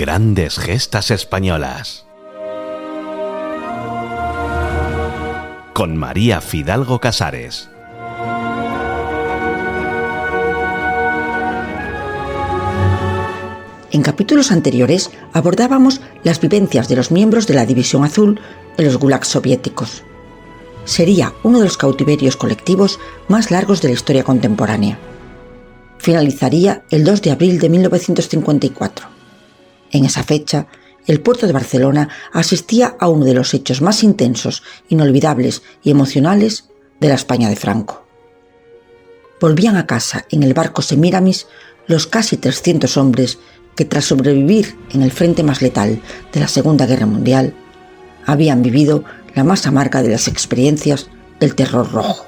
Grandes gestas españolas. Con María Fidalgo Casares. En capítulos anteriores abordábamos las vivencias de los miembros de la División Azul en los gulags soviéticos. Sería uno de los cautiverios colectivos más largos de la historia contemporánea. Finalizaría el 2 de abril de 1954. En esa fecha, el puerto de Barcelona asistía a uno de los hechos más intensos, inolvidables y emocionales de la España de Franco. Volvían a casa en el barco Semíramis los casi 300 hombres que, tras sobrevivir en el frente más letal de la Segunda Guerra Mundial, habían vivido la más amarga de las experiencias del terror rojo.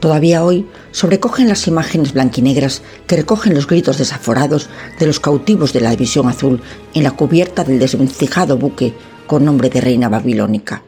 Todavía hoy sobrecogen las imágenes blanquinegras que recogen los gritos desaforados de los cautivos de la División Azul en la cubierta del desvencijado buque con nombre de Reina Babilónica.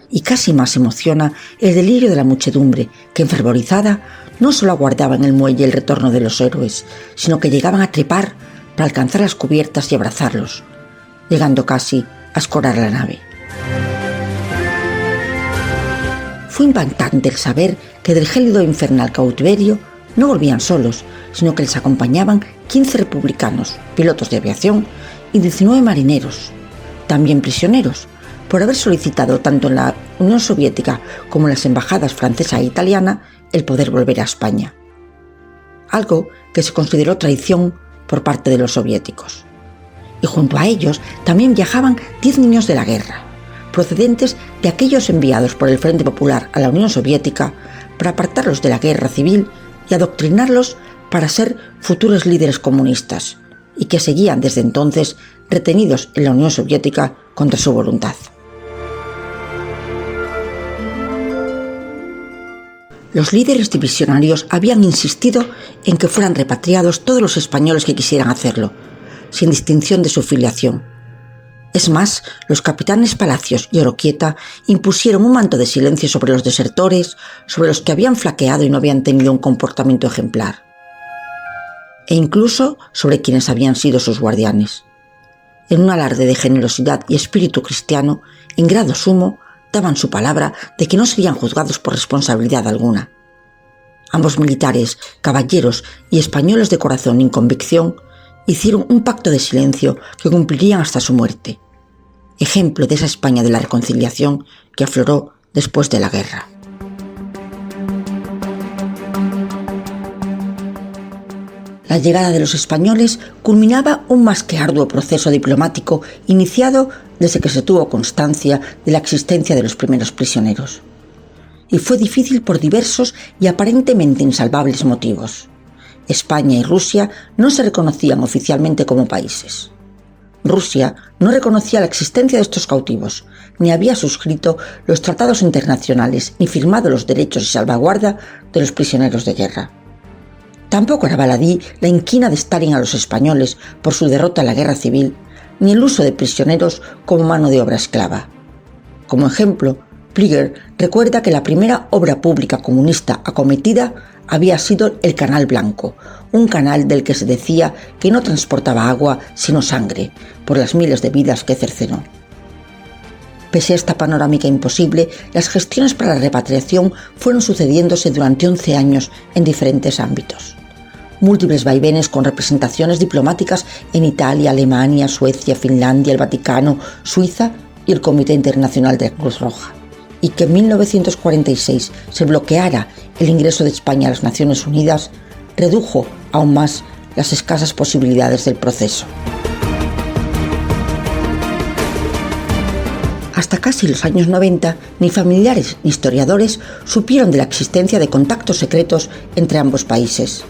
Y casi más emociona el delirio de la muchedumbre que, enfervorizada, no solo aguardaba en el muelle el retorno de los héroes, sino que llegaban a trepar para alcanzar las cubiertas y abrazarlos, llegando casi a escorar la nave. Fue impactante el saber que del gélido e infernal cautiverio no volvían solos, sino que les acompañaban 15 republicanos, pilotos de aviación, y 19 marineros, también prisioneros, por haber solicitado tanto en la Unión Soviética como en las embajadas francesa e italiana el poder volver a España. Algo que se consideró traición por parte de los soviéticos. Y junto a ellos también viajaban 10 niños de la guerra, procedentes de aquellos enviados por el Frente Popular a la Unión Soviética para apartarlos de la guerra civil y adoctrinarlos para ser futuros líderes comunistas, y que seguían desde entonces retenidos en la Unión Soviética contra su voluntad. Los líderes divisionarios habían insistido en que fueran repatriados todos los españoles que quisieran hacerlo, sin distinción de su filiación. Es más, los capitanes Palacios y Oroquieta impusieron un manto de silencio sobre los desertores, sobre los que habían flaqueado y no habían tenido un comportamiento ejemplar, e incluso sobre quienes habían sido sus guardianes. En un alarde de generosidad y espíritu cristiano, en grado sumo, daban su palabra de que no serían juzgados por responsabilidad alguna. Ambos militares, caballeros y españoles de corazón y convicción hicieron un pacto de silencio que cumplirían hasta su muerte, ejemplo de esa España de la reconciliación que afloró después de la guerra. La llegada de los españoles culminaba un más que arduo proceso diplomático iniciado desde que se tuvo constancia de la existencia de los primeros prisioneros. Y fue difícil por diversos y aparentemente insalvables motivos. España y Rusia no se reconocían oficialmente como países. Rusia no reconocía la existencia de estos cautivos, ni había suscrito los tratados internacionales ni firmado los derechos y salvaguarda de los prisioneros de guerra. Tampoco era baladí la inquina de Stalin a los españoles por su derrota en la guerra civil, ni el uso de prisioneros como mano de obra esclava. Como ejemplo, Plieger recuerda que la primera obra pública comunista acometida había sido el Canal Blanco, un canal del que se decía que no transportaba agua sino sangre, por las miles de vidas que cercenó. Pese a esta panorámica imposible, las gestiones para la repatriación fueron sucediéndose durante 11 años en diferentes ámbitos. Múltiples vaivenes con representaciones diplomáticas en Italia, Alemania, Suecia, Finlandia, el Vaticano, Suiza y el Comité Internacional de la Cruz Roja. Y que en 1946 se bloqueara el ingreso de España a las Naciones Unidas redujo aún más las escasas posibilidades del proceso. Hasta casi los años 90, ni familiares ni historiadores supieron de la existencia de contactos secretos entre ambos países.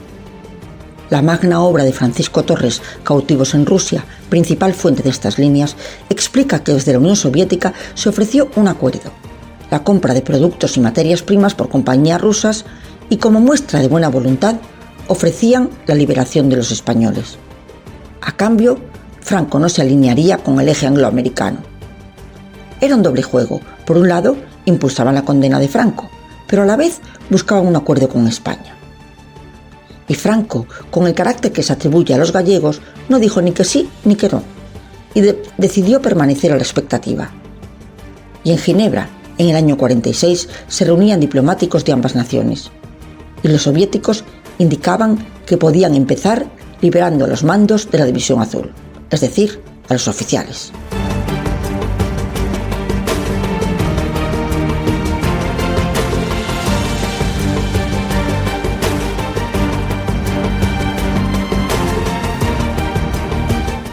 La magna obra de Francisco Torres, Cautivos en Rusia, principal fuente de estas líneas, explica que desde la Unión Soviética se ofreció un acuerdo: la compra de productos y materias primas por compañías rusas, y como muestra de buena voluntad ofrecían la liberación de los españoles. A cambio, Franco no se alinearía con el eje angloamericano. Era un doble juego. Por un lado, impulsaban la condena de Franco, pero a la vez buscaban un acuerdo con España. Y Franco, con el carácter que se atribuye a los gallegos, no dijo ni que sí ni que no, y decidió permanecer a la expectativa. Y en Ginebra, en el año 46, se reunían diplomáticos de ambas naciones, y los soviéticos indicaban que podían empezar liberando los mandos de la División Azul, es decir, a los oficiales.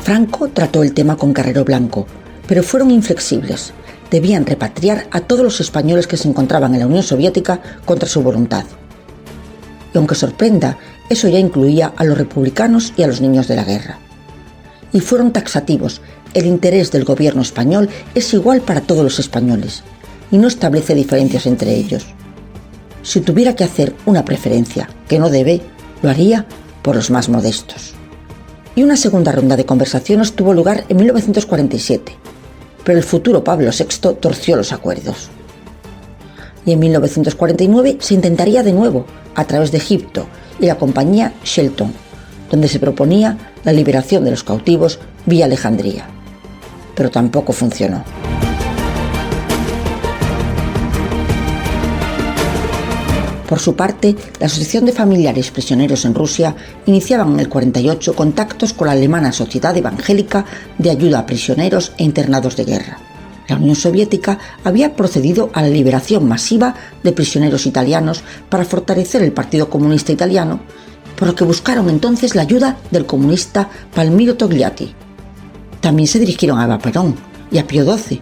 Franco trató el tema con Carrero Blanco, pero fueron inflexibles. Debían repatriar a todos los españoles que se encontraban en la Unión Soviética contra su voluntad. Y aunque sorprenda, eso ya incluía a los republicanos y a los niños de la guerra. Y fueron taxativos: el interés del gobierno español es igual para todos los españoles, y no establece diferencias entre ellos. Si tuviera que hacer una preferencia, que no debe, lo haría por los más modestos. Y una segunda ronda de conversaciones tuvo lugar en 1947, pero el futuro Pablo VI torció los acuerdos. Y en 1949 se intentaría de nuevo, a través de Egipto y la compañía Shelton, donde se proponía la liberación de los cautivos vía Alejandría. Pero tampoco funcionó. Por su parte, la Asociación de Familiares Prisioneros en Rusia iniciaban en el 48 contactos con la alemana Sociedad Evangélica de Ayuda a Prisioneros e Internados de Guerra. La Unión Soviética había procedido a la liberación masiva de prisioneros italianos para fortalecer el Partido Comunista Italiano, por lo que buscaron entonces la ayuda del comunista Palmiro Togliatti. También se dirigieron a Eva Perón y a Pío XII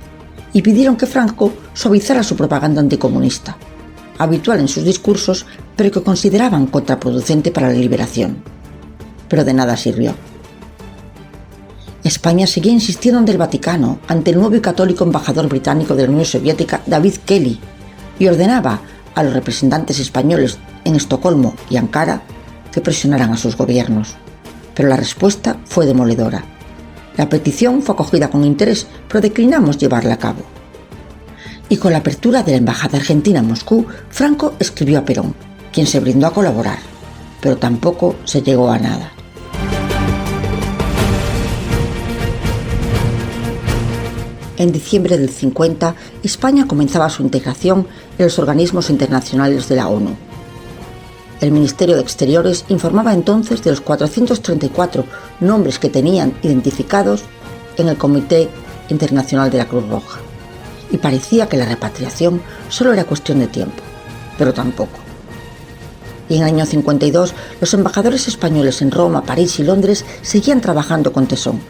y pidieron que Franco suavizara su propaganda anticomunista, habitual en sus discursos, pero que consideraban contraproducente para la liberación. Pero de nada sirvió. España seguía insistiendo ante el Vaticano, ante el nuevo y católico embajador británico de la Unión Soviética, David Kelly, y ordenaba a los representantes españoles en Estocolmo y Ankara que presionaran a sus gobiernos. Pero la respuesta fue demoledora. La petición fue acogida con interés, pero declinamos llevarla a cabo. Y con la apertura de la embajada argentina en Moscú, Franco escribió a Perón, quien se brindó a colaborar, pero tampoco se llegó a nada. En diciembre del 50, España comenzaba su integración en los organismos internacionales de la ONU. El Ministerio de Exteriores informaba entonces de los 434 nombres que tenían identificados en el Comité Internacional de la Cruz Roja. Y parecía que la repatriación solo era cuestión de tiempo, pero tampoco. Y en el año 52, los embajadores españoles en Roma, París y Londres seguían trabajando con tesón.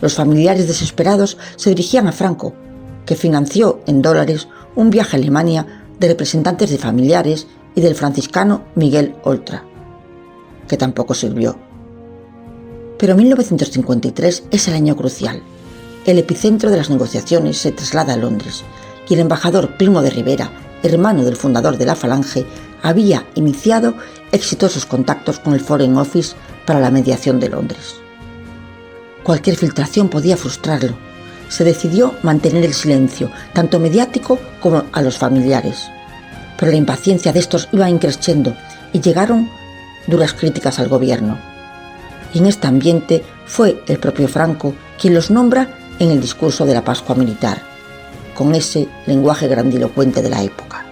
Los familiares desesperados se dirigían a Franco, que financió en dólares un viaje a Alemania de representantes de familiares y del franciscano Miguel Oltra, que tampoco sirvió. Pero 1953 es el año crucial. El epicentro de las negociaciones se traslada a Londres y el embajador Primo de Rivera, hermano del fundador de la Falange, había iniciado exitosos contactos con el Foreign Office para la mediación de Londres. Cualquier filtración podía frustrarlo. Se decidió mantener el silencio, tanto mediático como a los familiares. Pero la impaciencia de estos iba increciendo y llegaron duras críticas al gobierno. Y en este ambiente fue el propio Franco quien los nombra en el discurso de la Pascua Militar, con ese lenguaje grandilocuente de la época.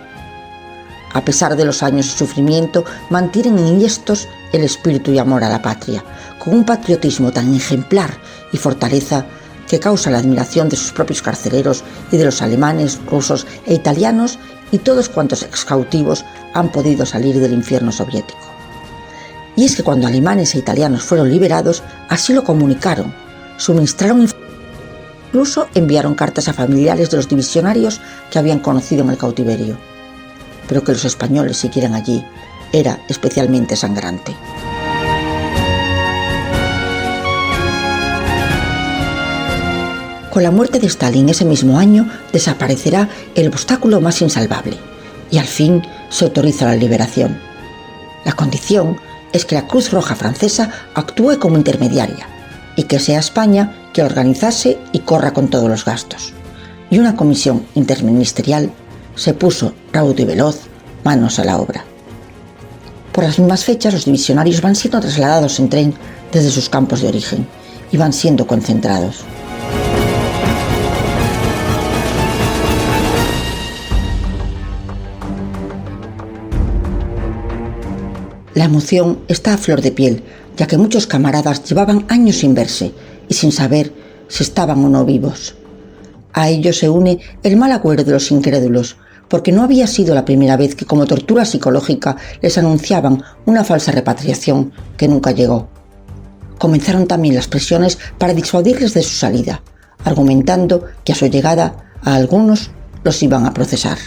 A pesar de los años de sufrimiento, mantienen enhiestos el espíritu y amor a la patria, con un patriotismo tan ejemplar y fortaleza que causa la admiración de sus propios carceleros y de los alemanes, rusos e italianos y todos cuantos excautivos han podido salir del infierno soviético. Y es que cuando alemanes e italianos fueron liberados, así lo comunicaron, suministraron incluso enviaron cartas a familiares de los divisionarios que habían conocido en el cautiverio. Pero que los españoles siguieran allí era especialmente sangrante. Con la muerte de Stalin ese mismo año desaparecerá el obstáculo más insalvable y al fin se autoriza la liberación. La condición es que la Cruz Roja francesa actúe como intermediaria y que sea España quien organizase y corra con todos los gastos. Y una comisión interministerial se puso raudo y veloz manos a la obra. Por las mismas fechas, los divisionarios van siendo trasladados en tren desde sus campos de origen y van siendo concentrados. La emoción está a flor de piel, ya que muchos camaradas llevaban años sin verse y sin saber si estaban o no vivos. A ello se une el mal agüero de los incrédulos, porque no había sido la primera vez que como tortura psicológica les anunciaban una falsa repatriación que nunca llegó. Comenzaron también las presiones para disuadirles de su salida, argumentando que a su llegada a algunos los iban a procesar.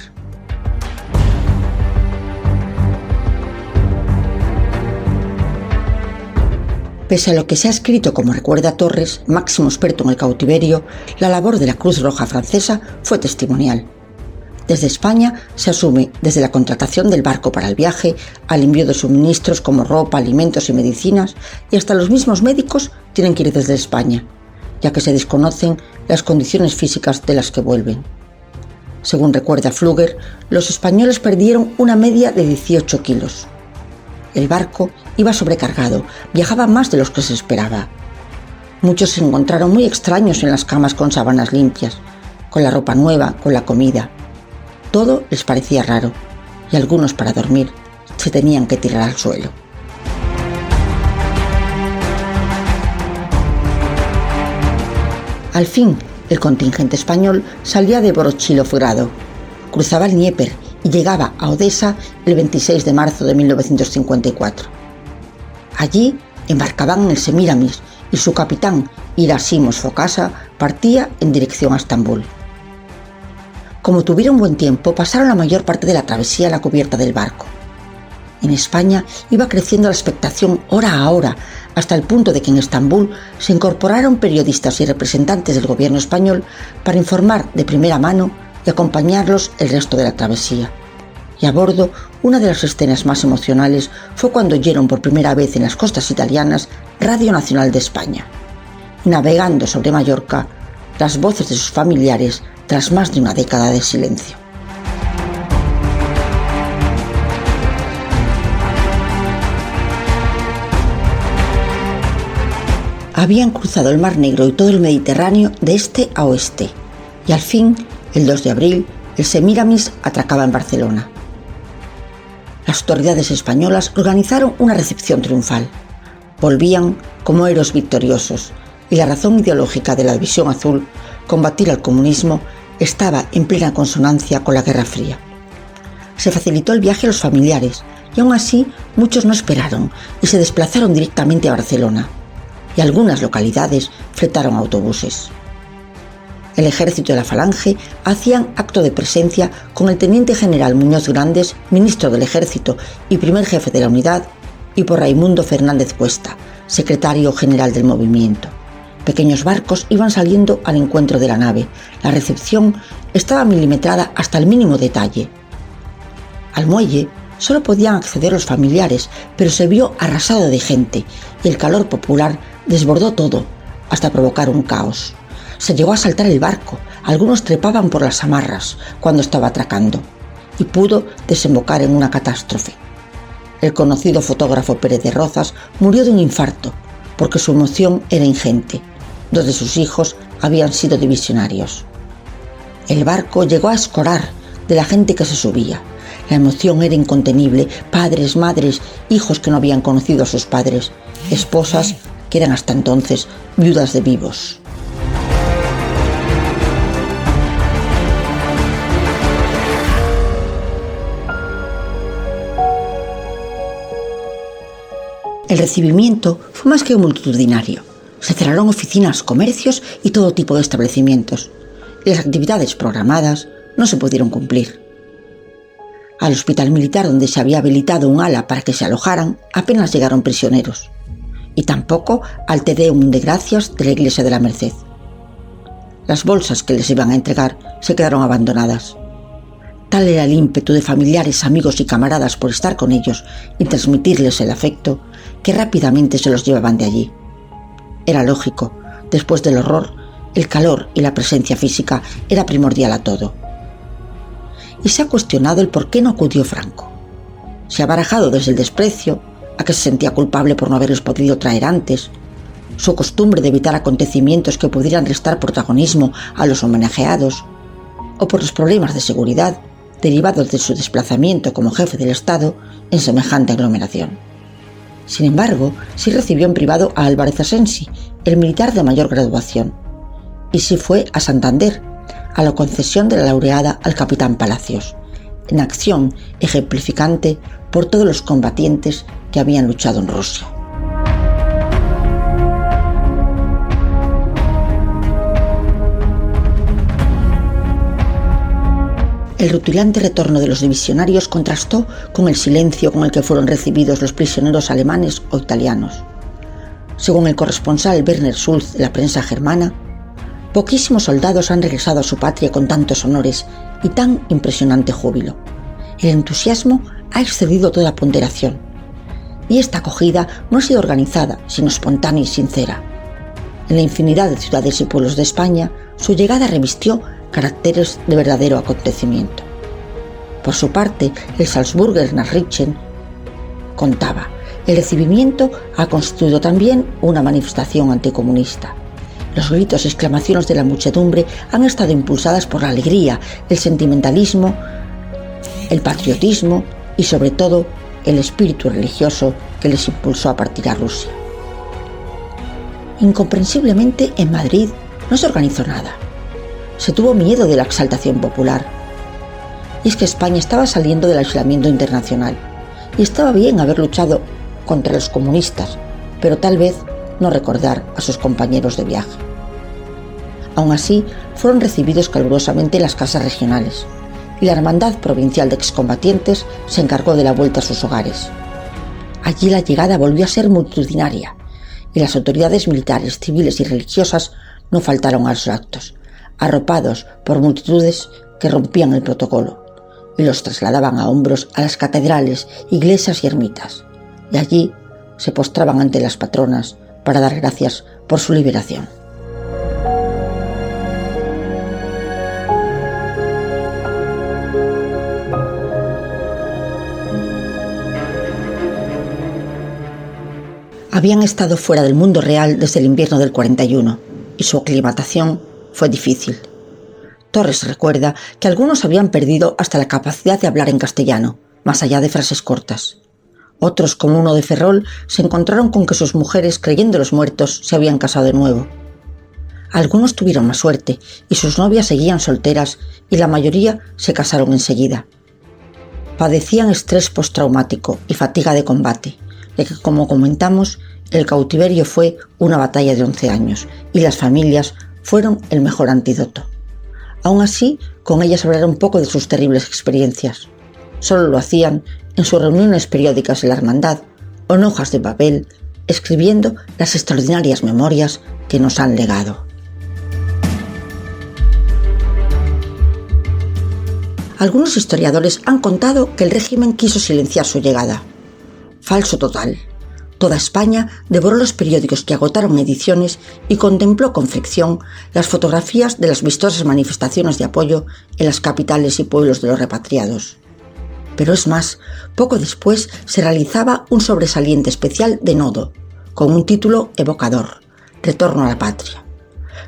Pese a lo que se ha escrito como recuerda Torres, máximo experto en el cautiverio, la labor de la Cruz Roja francesa fue testimonial. Desde España se asume desde la contratación del barco para el viaje, al envío de suministros como ropa, alimentos y medicinas, y hasta los mismos médicos tienen que ir desde España, ya que se desconocen las condiciones físicas de las que vuelven. Según recuerda Pfluger, los españoles perdieron una media de 18 kilos. El barco iba sobrecargado, viajaba más de los que se esperaba. Muchos se encontraron muy extraños en las camas con sábanas limpias, con la ropa nueva, con la comida. Todo les parecía raro, y algunos para dormir se tenían que tirar al suelo. Al fin, el contingente español salía de Voroshilov-Grado, cruzaba el Dnieper y llegaba a Odessa el 26 de marzo de 1954. Allí embarcaban en el Semiramis y su capitán, Irasimos Fokasa, partía en dirección a Estambul. Como tuvieron buen tiempo, pasaron la mayor parte de la travesía a la cubierta del barco. En España iba creciendo la expectación hora a hora, hasta el punto de que en Estambul se incorporaron periodistas y representantes del gobierno español para informar de primera mano y acompañarlos el resto de la travesía. Y a bordo, una de las escenas más emocionales fue cuando oyeron por primera vez en las costas italianas Radio Nacional de España. Y navegando sobre Mallorca, las voces de sus familiares tras más de una década de silencio. Habían cruzado el Mar Negro y todo el Mediterráneo de este a oeste, y al fin, el 2 de abril, el Semiramis atracaba en Barcelona. Las autoridades españolas organizaron una recepción triunfal. Volvían como héroes victoriosos, y la razón ideológica de la División Azul, combatir al comunismo, estaba en plena consonancia con la Guerra Fría. Se facilitó el viaje a los familiares, y aún así muchos no esperaron y se desplazaron directamente a Barcelona, y algunas localidades fletaron autobuses. El ejército de la Falange hacían acto de presencia con el teniente general Muñoz Grandes, ministro del ejército y primer jefe de la unidad, y por Raimundo Fernández Cuesta, secretario general del movimiento. Pequeños barcos iban saliendo al encuentro de la nave. La recepción estaba milimetrada hasta el mínimo detalle. Al muelle solo podían acceder los familiares, pero se vio arrasado de gente y el calor popular desbordó todo, hasta provocar un caos. Se llegó a saltar el barco, algunos trepaban por las amarras cuando estaba atracando, y pudo desembocar en una catástrofe. El conocido fotógrafo Pérez de Rozas murió de un infarto, porque su emoción era ingente. 2 de sus hijos habían sido divisionarios. El barco llegó a escorar de la gente que se subía. La emoción era incontenible, padres, madres, hijos que no habían conocido a sus padres, esposas que eran hasta entonces viudas de vivos. El recibimiento fue más que multitudinario. Se cerraron oficinas, comercios y todo tipo de establecimientos. Y las actividades programadas no se pudieron cumplir. Al hospital militar, donde se había habilitado un ala para que se alojaran, apenas llegaron prisioneros. Y tampoco al Te Deum de gracias de la Iglesia de la Merced. Las bolsas que les iban a entregar se quedaron abandonadas. Tal era el ímpetu de familiares, amigos y camaradas por estar con ellos y transmitirles el afecto, que rápidamente se los llevaban de allí. Era lógico, después del horror, el calor y la presencia física era primordial a todo. Y se ha cuestionado el por qué no acudió Franco. Se ha barajado desde el desprecio, a que se sentía culpable por no haberlos podido traer antes, su costumbre de evitar acontecimientos que pudieran restar protagonismo a los homenajeados, o por los problemas de seguridad derivados de su desplazamiento como jefe del Estado en semejante aglomeración. Sin embargo, sí recibió en privado a Álvarez Asensi, el militar de mayor graduación, y sí fue a Santander, a la concesión de la laureada al capitán Palacios, en acción ejemplificante por todos los combatientes que habían luchado en Rusia. El rutilante retorno de los divisionarios contrastó con el silencio con el que fueron recibidos los prisioneros alemanes o italianos. Según el corresponsal Werner Schulz de la prensa germana, poquísimos soldados han regresado a su patria con tantos honores y tan impresionante júbilo. El entusiasmo ha excedido toda ponderación. Y esta acogida no ha sido organizada, sino espontánea y sincera. En la infinidad de ciudades y pueblos de España, su llegada revistió caracteres de verdadero acontecimiento. Por su parte, el Salzburger Nachrichten contaba: el recibimiento ha constituido también una manifestación anticomunista. Los gritos y exclamaciones de la muchedumbre han estado impulsadas por la alegría, el sentimentalismo, el patriotismo y, sobre todo, el espíritu religioso que les impulsó a partir a Rusia. Incomprensiblemente, en Madrid no se organizó nada. Se tuvo miedo de la exaltación popular. Y es que España estaba saliendo del aislamiento internacional, y estaba bien haber luchado contra los comunistas, pero tal vez no recordar a sus compañeros de viaje. Aún así, fueron recibidos calurosamente en las casas regionales, y la Hermandad Provincial de Excombatientes se encargó de la vuelta a sus hogares. Allí la llegada volvió a ser multitudinaria, y las autoridades militares, civiles y religiosas no faltaron a los actos, arropados por multitudes que rompían el protocolo y los trasladaban a hombros a las catedrales, iglesias y ermitas, y allí se postraban ante las patronas para dar gracias por su liberación. Habían estado fuera del mundo real desde el invierno del 41 y su aclimatación fue difícil. Torres recuerda que algunos habían perdido hasta la capacidad de hablar en castellano, más allá de frases cortas. Otros, como uno de Ferrol, se encontraron con que sus mujeres, creyéndolos muertos, se habían casado de nuevo. Algunos tuvieron más suerte y sus novias seguían solteras y la mayoría se casaron enseguida. Padecían estrés postraumático y fatiga de combate, ya que, como comentamos, el cautiverio fue una batalla de 11 años y las familias fueron el mejor antídoto. Aún así, con ellas hablaron un poco de sus terribles experiencias. Solo lo hacían en sus reuniones periódicas en la hermandad o en hojas de papel, escribiendo las extraordinarias memorias que nos han legado. Algunos historiadores han contado que el régimen quiso silenciar su llegada. Falso total. Toda España devoró los periódicos que agotaron ediciones y contempló con fricción las fotografías de las vistosas manifestaciones de apoyo en las capitales y pueblos de los repatriados. Pero es más, poco después se realizaba un sobresaliente especial de Nodo, con un título evocador: Retorno a la patria.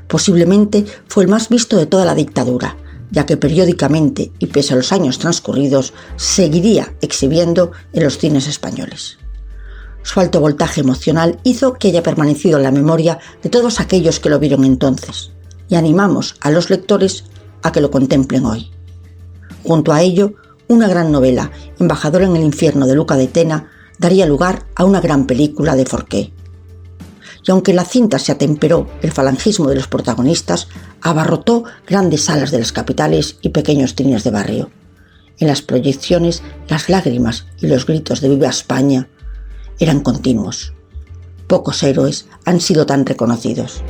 Posiblemente fue el más visto de toda la dictadura, ya que periódicamente y pese a los años transcurridos seguiría exhibiendo en los cines españoles. Su alto voltaje emocional hizo que haya permanecido en la memoria de todos aquellos que lo vieron entonces, y animamos a los lectores a que lo contemplen hoy. Junto a ello, una gran novela, Embajador en el infierno, de Luca de Tena, daría lugar a una gran película de Forqué. Y aunque en la cinta se atemperó el falangismo de los protagonistas, abarrotó grandes salas de las capitales y pequeños cines de barrio. En las proyecciones, las lágrimas y los gritos de ¡Viva España! Eran continuos. Pocos héroes han sido tan reconocidos.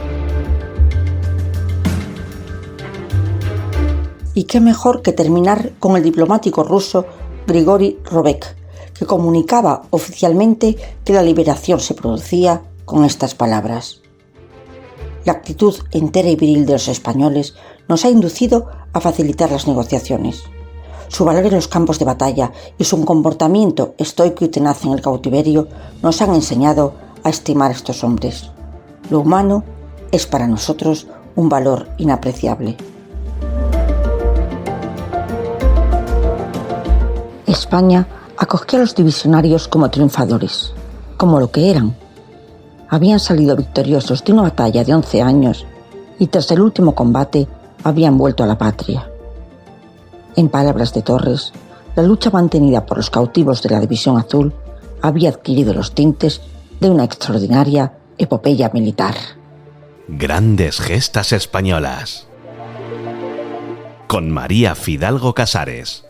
Y qué mejor que terminar con el diplomático ruso Grigori Robek, que comunicaba oficialmente que la liberación se producía con estas palabras: la actitud entera y viril de los españoles nos ha inducido a facilitar las negociaciones. Su valor en los campos de batalla y su comportamiento estoico y tenaz en el cautiverio nos han enseñado a estimar a estos hombres. Lo humano es para nosotros un valor inapreciable. España acogió a los divisionarios como triunfadores, como lo que eran. Habían salido victoriosos de una batalla de 11 años y tras el último combate habían vuelto a la patria. En palabras de Torres, la lucha mantenida por los cautivos de la División Azul había adquirido los tintes de una extraordinaria epopeya militar. Grandes gestas españolas. Con María Fidalgo Casares.